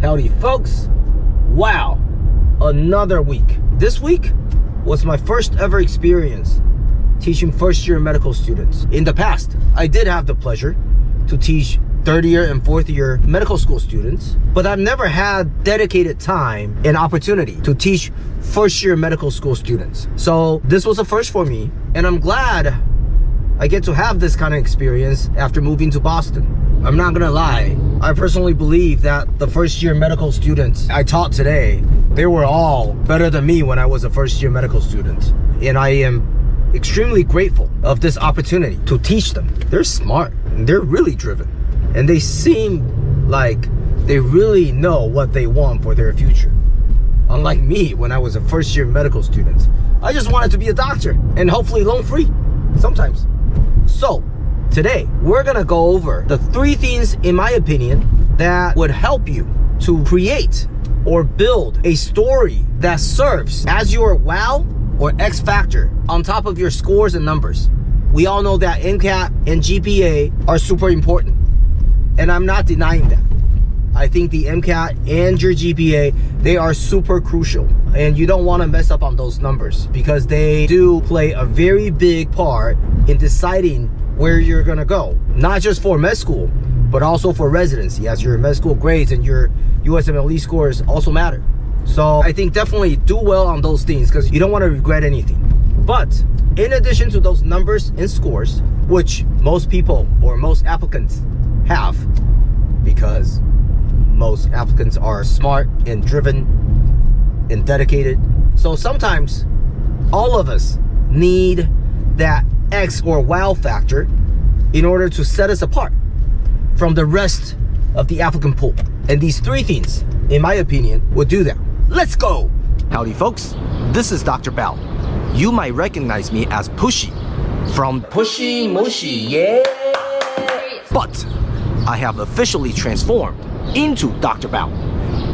Howdy folks. Wow, another week. This week was my first ever experience teaching first-year medical students. In the past, I did have the pleasure to teach third-year and fourth-year medical school students, but I've never had dedicated time and opportunity to teach first-year medical school students. So this was a first for me, and I'm glad I get to have this kind of experience after moving to Boston. I'm not gonna lie, I personally believe that the first-year medical students I taught today, they were all better than me when I was a first-year medical student. And I am extremely grateful of this opportunity to teach them. They're smart, and they're really driven. And they seem like they really know what they want for their future. Unlike me when I was a first-year medical student. I just wanted to be a doctor and hopefully loan-free sometimes. So today, we're gonna go over the 3 things, in my opinion, that would help you to create or build a story that serves as your wow or X factor on top of your scores and numbers. We all know that MCAT and GPA are super important, and I'm not denying that. I think the MCAT and your GPA, they are super crucial, and you don't want to mess up on those numbers because they do play a very big part in deciding where you're gonna go, not just for med school, but also for residency, as your med school grades and your USMLE scores also matter. So I think definitely do well on those things because you don't want to regret anything. But in addition to those numbers and scores, which most people or most applicants have, because most applicants are smart and driven and dedicated. So sometimes all of us need that X or wow factor in order to set us apart from the rest of the applicant pool. And these 3 things, in my opinion, would do that. Let's go! Howdy folks, this is Dr. Bao. You might recognize me as Pushy from Pushy Mushy, yeah! But I have officially transformed into Dr. Bao.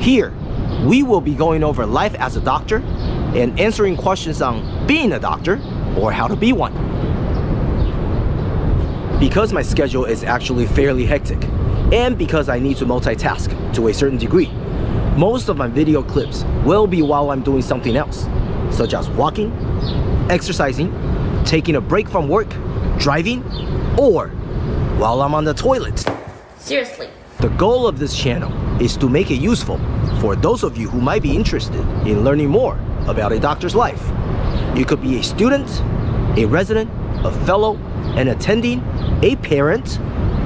Here, we will be going over life as a doctor and answering questions on being a doctor or how to be one. Because my schedule is actually fairly hectic, and because I need to multitask to a certain degree, most of my video clips will be while I'm doing something else, such as walking, exercising, taking a break from work, driving, or while I'm on the toilet. Seriously. The goal of this channel is to make it useful for those of you who might be interested in learning more about a doctor's life. You could be a student, a resident, a fellow, an attending, a parent,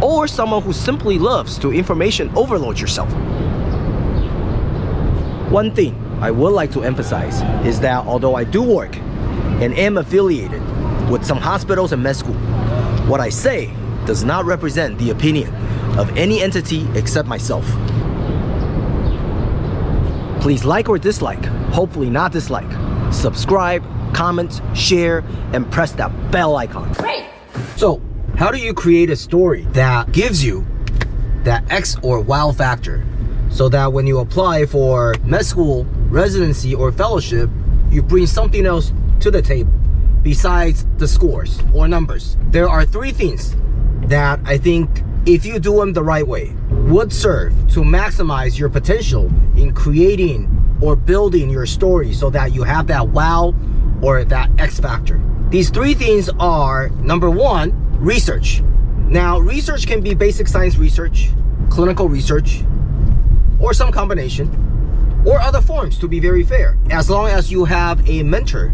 or someone who simply loves to information overload yourself. One thing I would like to emphasize is that although I do work and am affiliated with some hospitals and med school, what I say does not represent the opinion of any entity except myself. Please like or dislike, hopefully not dislike, subscribe, comment, share, and press that bell icon. Great. So, how do you create a story that gives you that X or wow factor so that when you apply for med school, residency, or fellowship, you bring something else to the table besides the scores or numbers? There are 3 things that I think, if you do them the right way, would serve to maximize your potential in creating or building your story so that you have that wow or that X factor. These 3 things are, number 1, research. Now, research can be basic science research, clinical research, or some combination, or other forms, to be very fair, as long as you have a mentor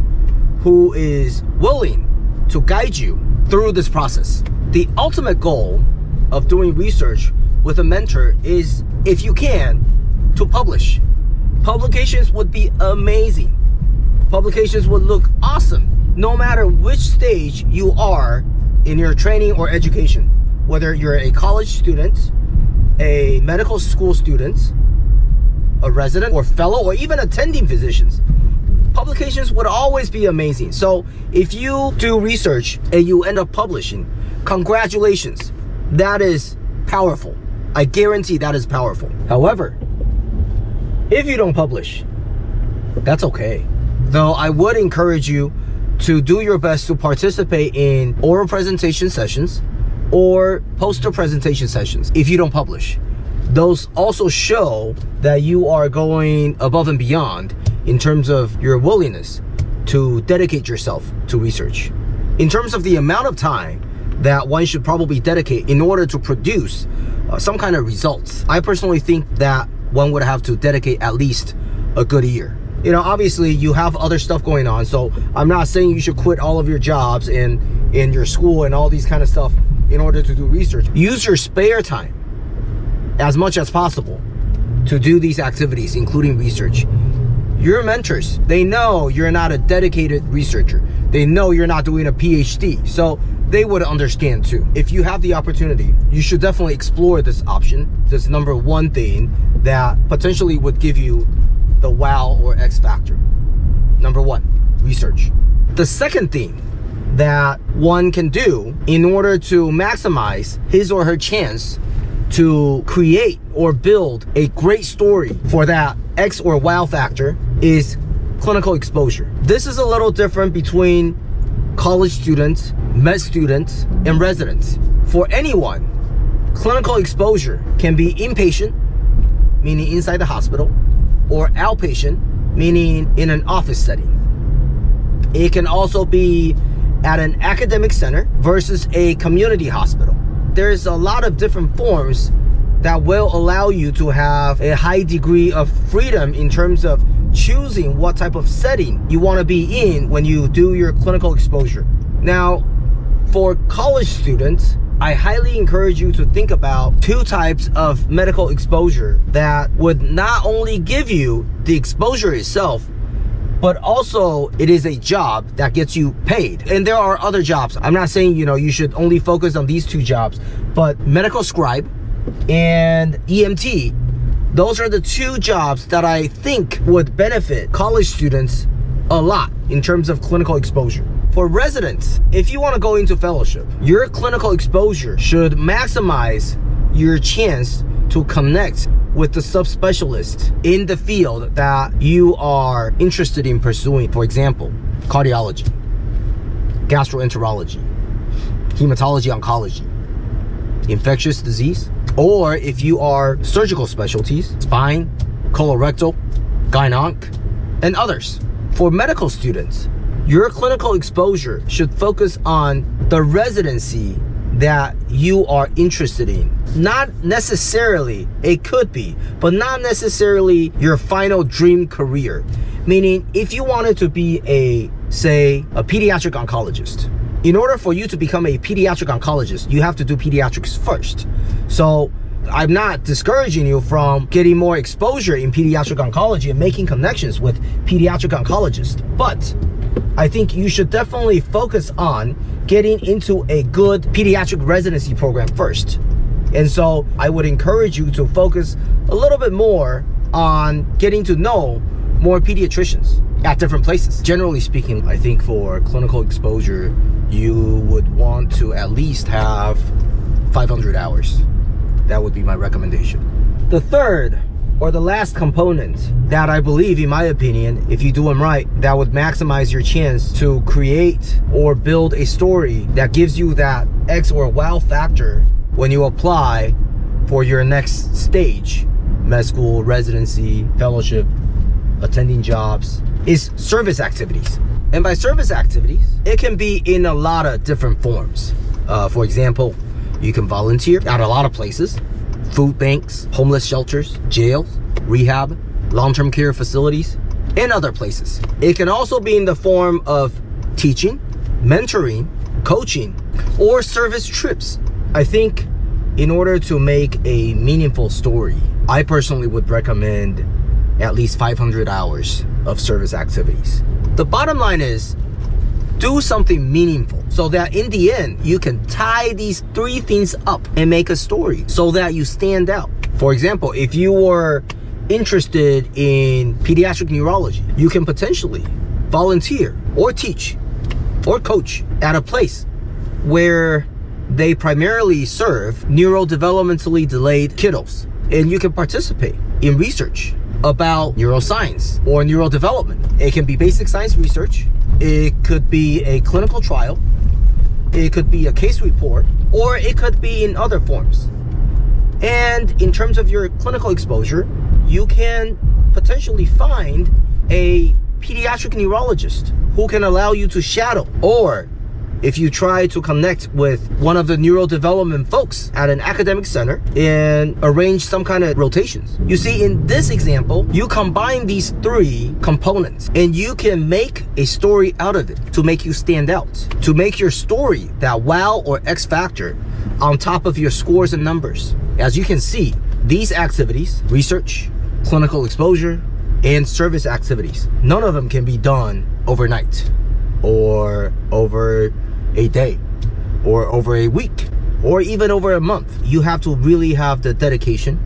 who is willing to guide you through this process. The ultimate goal of doing research with a mentor is, if you can, to publish. Publications would be amazing. Publications would look awesome, no matter which stage you are in your training or education, whether you're a college student, a medical school student, a resident or fellow, or even attending physicians. Publications would always be amazing. So if you do research and you end up publishing, congratulations. That is powerful. I guarantee that is powerful. However, if you don't publish, that's okay. Though I would encourage you to do your best to participate in oral presentation sessions or poster presentation sessions if you don't publish. those also show that you are going above and beyond in terms of your willingness to dedicate yourself to research. In terms of the amount of time that one should probably dedicate in order to produce some kind of results, I personally think that one would have to dedicate at least a good year. You know, obviously you have other stuff going on, so I'm not saying you should quit all of your jobs and in your school and all these kind of stuff in order to do research. Use your spare time as much as possible to do these activities, including research. Your mentors, they know you're not a dedicated researcher. They know you're not doing a PhD, so they would understand too. If you have the opportunity, you should definitely explore this option, this number one thing that potentially would give you the wow or X factor. Number one, research. The second thing that one can do in order to maximize his or her chance to create or build a great story for that X or wow factor is clinical exposure. This is a little different between college students, med students, and residents. For anyone, clinical exposure can be inpatient, meaning inside the hospital, or outpatient, meaning in an office setting. It can also be at an academic center versus a community hospital. There's a lot of different forms that will allow you to have a high degree of freedom in terms of choosing what type of setting you want to be in when you do your clinical exposure. Now, for college students, I highly encourage you to think about two types of medical exposure that would not only give you the exposure itself, but also it is a job that gets you paid. And there are other jobs. I'm not saying, you know, you should only focus on these two jobs, but medical scribe and EMT, those are the two jobs that I think would benefit college students a lot in terms of clinical exposure. For residents, if you want to go into fellowship, your clinical exposure should maximize your chance to connect with the subspecialist in the field that you are interested in pursuing. For example, cardiology, gastroenterology, hematology oncology, infectious disease, or if you are surgical specialties, spine, colorectal, gyn-onc, and others. For medical students, your clinical exposure should focus on the residency that you are interested in. Not necessarily, it could be, but not necessarily your final dream career. Meaning, if you wanted to be say, a pediatric oncologist, in order for you to become a pediatric oncologist, you have to do pediatrics first. So I'm not discouraging you from getting more exposure in pediatric oncology and making connections with pediatric oncologists, but I think you should definitely focus on getting into a good pediatric residency program first. And so I would encourage you to focus a little bit more on getting to know more pediatricians at different places. Generally speaking, I think for clinical exposure, you would want to at least have 500 hours. That would be my recommendation. The third or the last component that I believe, in my opinion, if you do them right, that would maximize your chance to create or build a story that gives you that X or wow factor when you apply for your next stage, med school, residency, fellowship, attending jobs, is service activities. And by service activities, it can be in a lot of different forms. For example, you can volunteer at a lot of places: food banks, homeless shelters, jails, rehab, long-term care facilities, and other places. It can also be in the form of teaching, mentoring, coaching, or service trips. I think in order to make a meaningful story, I personally would recommend at least 500 hours of service activities. The bottom line is, do something meaningful so that in the end, you can tie these three things up and make a story so that you stand out. For example, if you were interested in pediatric neurology, you can potentially volunteer or teach or coach at a place where they primarily serve neurodevelopmentally delayed kiddos. And you can participate in research about neuroscience or neurodevelopment. It can be basic science research. It could be a clinical trial. It could be a case report, or it could be in other forms. And in terms of your clinical exposure, you can potentially find a pediatric neurologist who can allow you to shadow. Or if you try to connect with one of the neurodevelopment folks at an academic center and arrange some kind of rotations. You see, in this example, you combine these three components and you can make a story out of it to make you stand out, to make your story that wow or X factor on top of your scores and numbers. As you can see, these activities, research, clinical exposure, and service activities, none of them can be done overnight or over a day or over a week or even over a month. You have to really have the dedication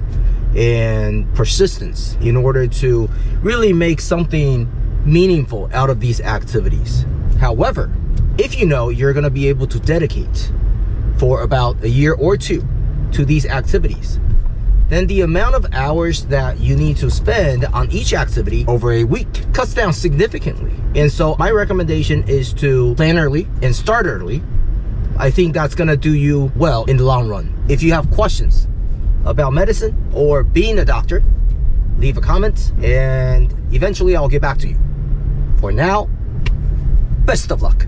and persistence in order to really make something meaningful out of these activities. However, if you know you're going to be able to dedicate for about a year or two to these activities, then the amount of hours that you need to spend on each activity over a week cuts down significantly. And so my recommendation is to plan early and start early. I think that's gonna do you well in the long run. If you have questions about medicine or being a doctor, leave a comment and eventually I'll get back to you. For now, best of luck.